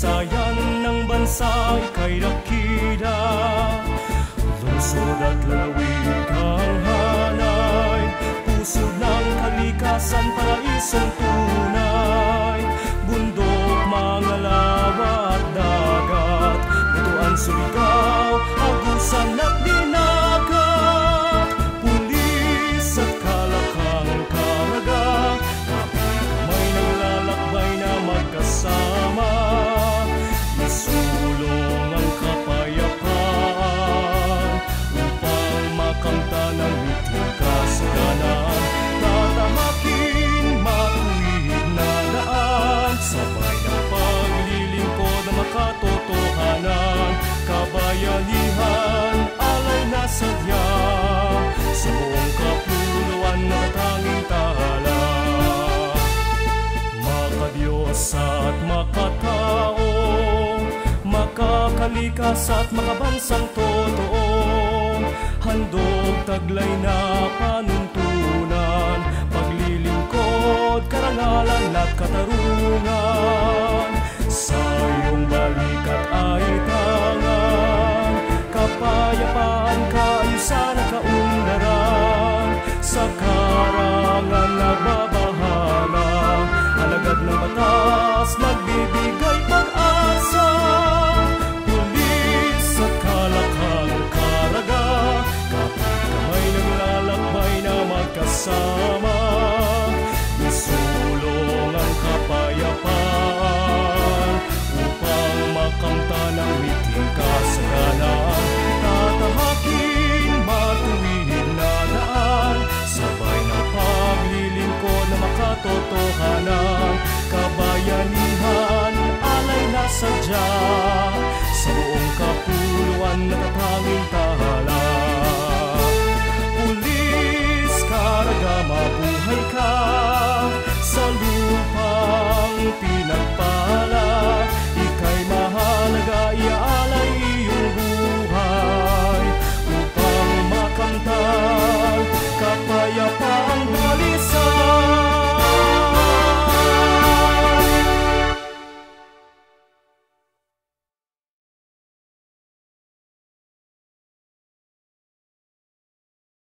kasaysayan ng bansa ika'y dakila. Lungsod at lalawig ang hanay, puso ng kalikasan, paraisong tunay. Bundok, mga lawa at dagat, butuan, suligaw, agusan at dinagat. Pulis at kalakang karaga, kapit-kamay naglalakbay na magkasama. Isulong ang kapayapaan upang makamta ng miting kasaganan. Tatahakin, matuwid na daan, sabay ng paglilingkod na makatotohanan. Kabayanihan, alay na sadya, sa buong kapuluan na tanging tala. Makadiyos at makatao, makakalikas at makabansang totoo, handog taglay na panuntunan, paglilingkod, karangalan at katarungan. Sa iyong balikat ay tangan, kapayapaan, kaayusan at kaunlaran. Sa karangan nagbabahala, alagad ng batas, nagbibigay pag-asa. Pulis at kalakang karaga, kapit-kamay naglalakbay na magkasama. Isulong ang kapayapaan upang makamta ng miting kasaganan. Tatahakin, matuwid na daan, sabay na paglilingkod na makatotohanan. Kabayanihan, alay na sadya, sa buong kapuluan na tatanging